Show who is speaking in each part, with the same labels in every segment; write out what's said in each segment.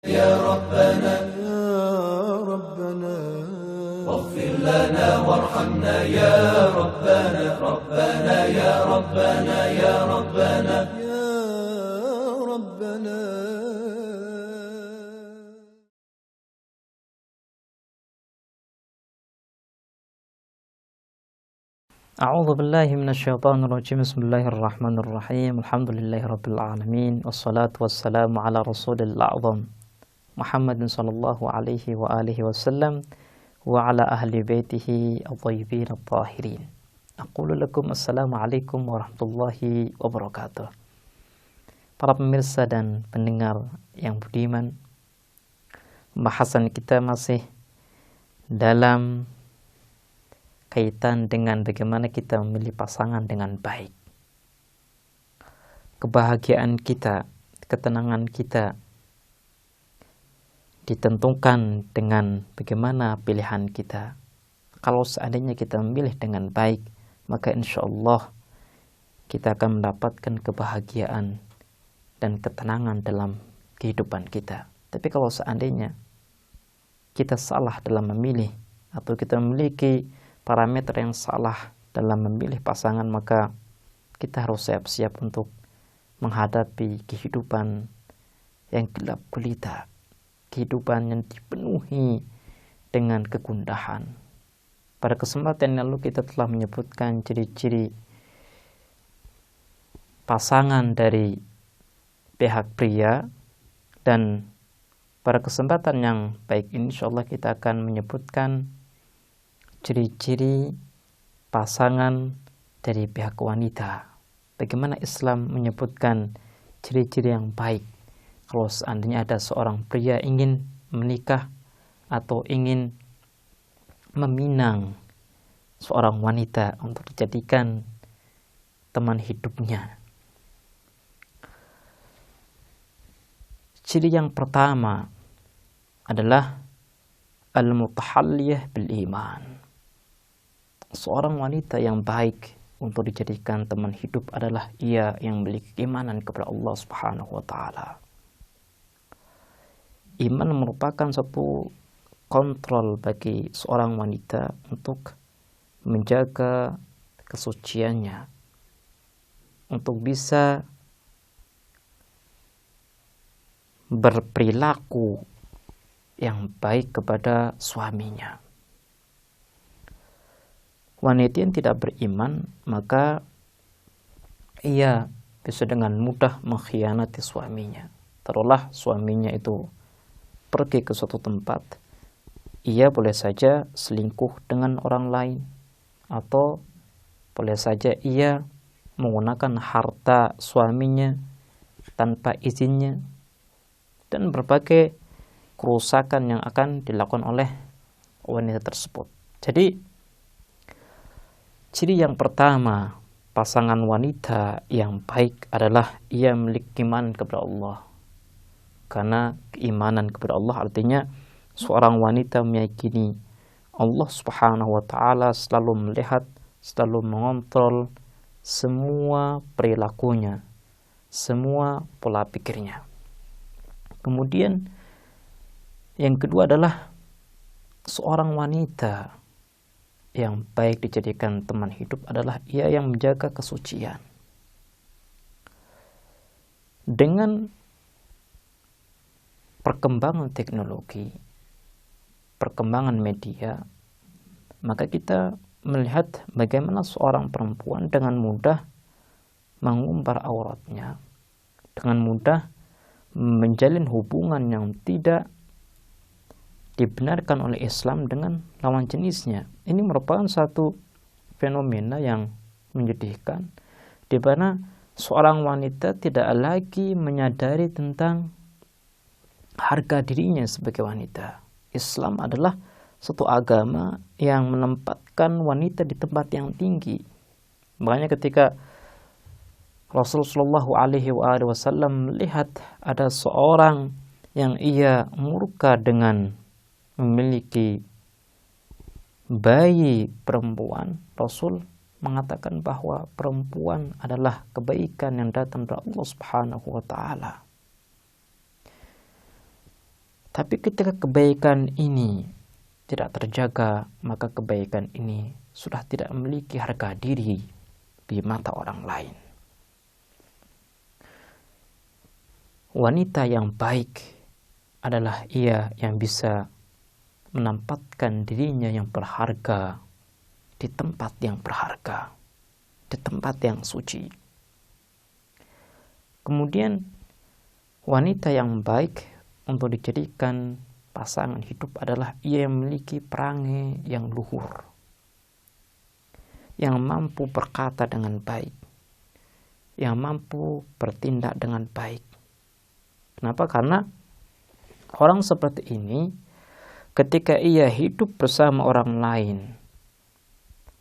Speaker 1: يا ربنا واغفر لنا وارحمنا يا ربنا ربنا يا ربنا يا ربنا يا ربنا.
Speaker 2: أعوذ بالله من الشيطان الرجيم. بسم الله الرحمن الرحيم. الحمد لله رب العالمين، والصلاة والسلام على رسول الأعظم محمد صلى الله عليه وآله وسلم وعلى أهل بيته الطيبين الطاهرين. أقول لكم السلام عليكم warahmatullahi wabarakatuh. Para pemirsa dan pendengar yang budiman, pembahasan kita masih dalam kaitan dengan bagaimana kita memilih pasangan dengan baik. Kebahagiaan kita, ketenangan kita ditentukan dengan bagaimana pilihan kita. Kalau seandainya kita memilih dengan baik, maka insya Allah kita akan mendapatkan kebahagiaan dan ketenangan dalam kehidupan kita. Tapi kalau seandainya kita salah dalam memilih, atau kita memiliki parameter yang salah dalam memilih pasangan, maka kita harus siap-siap untuk menghadapi kehidupan yang gelap gulita, kehidupan yang dipenuhi dengan kegundahan. Pada kesempatan yang lalu kita telah menyebutkan ciri-ciri pasangan dari pihak pria, dan pada kesempatan yang baik ini insyaallah kita akan menyebutkan ciri-ciri pasangan dari pihak wanita. Bagaimana Islam menyebutkan ciri-ciri yang baik kalau seandainya ada seorang pria ingin menikah atau ingin meminang seorang wanita untuk dijadikan teman hidupnya. Ciri yang pertama adalah al-mutahalliyah bil iman. Seorang wanita yang baik untuk dijadikan teman hidup adalah ia yang memiliki keimanan kepada Allah Subhanahu wa taala. Iman merupakan satu kontrol bagi seorang wanita untuk menjaga kesuciannya, untuk bisa berperilaku yang baik kepada suaminya. Wanita yang tidak beriman, maka ia bisa dengan mudah mengkhianati suaminya. Taruhlah suaminya itu pergi ke suatu tempat, ia boleh saja selingkuh dengan orang lain, atau boleh saja ia menggunakan harta suaminya tanpa izinnya, dan berbagai kerusakan yang akan dilakukan oleh wanita tersebut. Jadi ciri yang pertama pasangan wanita yang baik adalah ia memiliki iman kepada Allah. Karena keimanan kepada Allah artinya seorang wanita meyakini Allah Subhanahu wa taala selalu melihat, selalu mengontrol semua perilakunya, semua pola pikirnya. Kemudian yang kedua adalah seorang wanita yang baik dijadikan teman hidup adalah ia yang menjaga kesucian. Dengan perkembangan teknologi, perkembangan media, maka kita melihat bagaimana seorang perempuan dengan mudah mengumbar auratnya, dengan mudah menjalin hubungan yang tidak dibenarkan oleh Islam dengan lawan jenisnya. Ini merupakan satu fenomena yang menyedihkan, di mana seorang wanita tidak lagi menyadari tentang harga dirinya sebagai wanita. Islam adalah suatu agama yang menempatkan wanita di tempat yang tinggi. Makanya ketika Rasulullah SAW melihat ada seorang yang ia murka dengan memiliki bayi perempuan, Rasul mengatakan bahwa perempuan adalah kebaikan yang datang dari Allah Subhanahu wa taala. Tapi ketika kebaikan ini tidak terjaga, maka kebaikan ini sudah tidak memiliki harga diri di mata orang lain. Wanita yang baik adalah ia yang bisa menempatkan dirinya yang berharga di tempat yang berharga, di tempat yang suci. Kemudian wanita yang baik untuk dijadikan pasangan hidup adalah ia yang memiliki perangai yang luhur, yang mampu berkata dengan baik, yang mampu bertindak dengan baik. Kenapa? Karena orang seperti ini ketika ia hidup bersama orang lain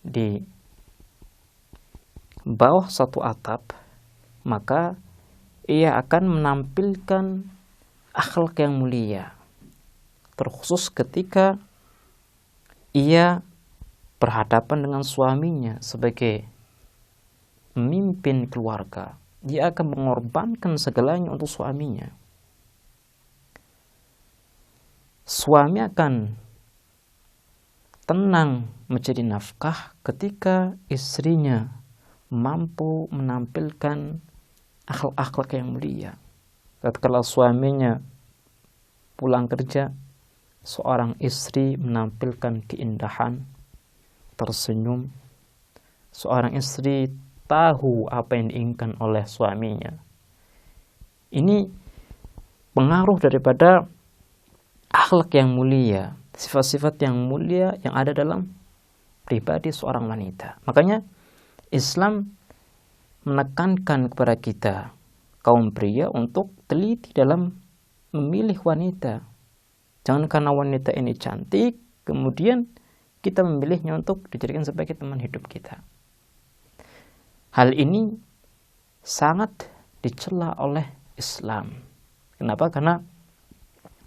Speaker 2: di bawah satu atap, maka ia akan menampilkan akhlak yang mulia, terkhusus ketika ia berhadapan dengan suaminya sebagai pemimpin keluarga. Dia akan mengorbankan segalanya untuk suaminya. Suami akan tenang mencari nafkah ketika istrinya mampu menampilkan akhlak-akhlak yang mulia. Tatkala suaminya pulang kerja, seorang istri menampilkan keindahan, tersenyum. Seorang istri tahu apa yang diinginkan oleh suaminya. Ini pengaruh daripada akhlak yang mulia, sifat-sifat yang mulia yang ada dalam pribadi seorang wanita. Makanya Islam menekankan kepada kita, kaum pria, untuk teliti dalam memilih wanita. Jangan karena wanita ini cantik, kemudian kita memilihnya untuk dijadikan sebagai teman hidup kita. Hal ini sangat dicela oleh Islam. Kenapa? Karena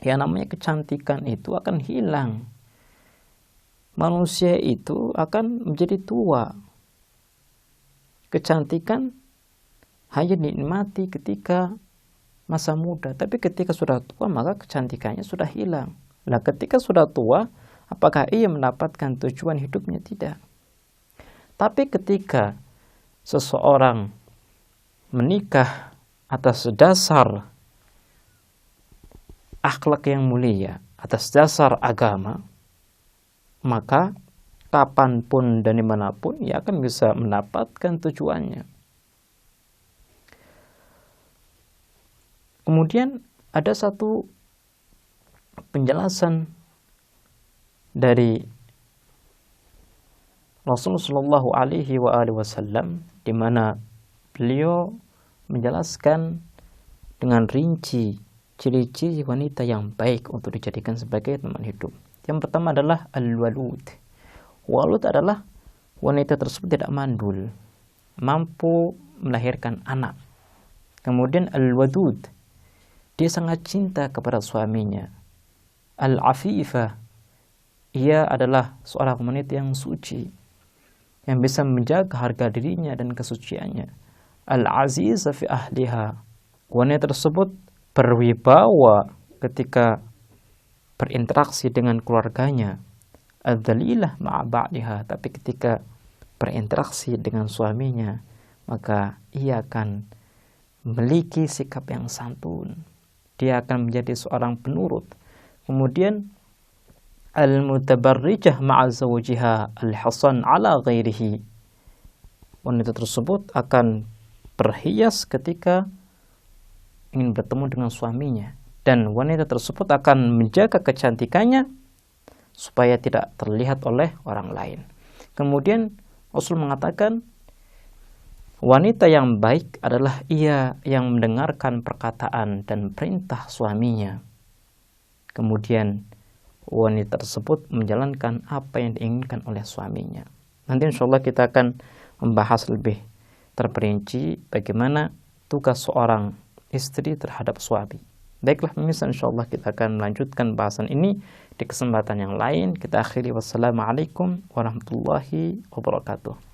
Speaker 2: yang namanya kecantikan itu akan hilang. Manusia itu akan menjadi tua. Kecantikan hanya dinikmati ketika masa muda, tapi ketika sudah tua maka kecantikannya sudah hilang. Nah, ketika sudah tua, apakah ia mendapatkan tujuan hidupnya? Tidak. Tapi ketika seseorang menikah atas dasar akhlak yang mulia, atas dasar agama, maka kapanpun dan dimanapun ia akan bisa mendapatkan tujuannya. Kemudian ada satu penjelasan dari Rasulullah Shallallahu Alaihi Wasallam, di mana beliau menjelaskan dengan rinci ciri-ciri wanita yang baik untuk dijadikan sebagai teman hidup. Yang pertama adalah al-walud. Walud adalah wanita tersebut tidak mandul, mampu melahirkan anak. Kemudian al-wadud, dia sangat cinta kepada suaminya. Al-afifah, ia adalah seorang wanita yang suci, yang bisa menjaga harga dirinya dan kesuciannya. Al-azizah fi ahliha, wanita tersebut berwibawa ketika berinteraksi dengan keluarganya. Adzalilah ma'a ba'liha, tapi ketika berinteraksi dengan suaminya, maka ia akan memiliki sikap yang santun. Dia akan menjadi seorang penurut. Kemudian al-mutabarrijah ma'a zawjiha al-hasan ala ghairihi, wanita tersebut akan berhias ketika ingin bertemu dengan suaminya, dan wanita tersebut akan menjaga kecantikannya supaya tidak terlihat oleh orang lain. Kemudian Rasul mengatakan wanita yang baik adalah ia yang mendengarkan perkataan dan perintah suaminya. Kemudian wanita tersebut menjalankan apa yang diinginkan oleh suaminya. Nanti insya Allah kita akan membahas lebih terperinci bagaimana tugas seorang istri terhadap suami. Baiklah pemirsa, insya Allah kita akan melanjutkan bahasan ini di kesempatan yang lain. Kita akhiri, wassalamualaikum warahmatullahi wabarakatuh.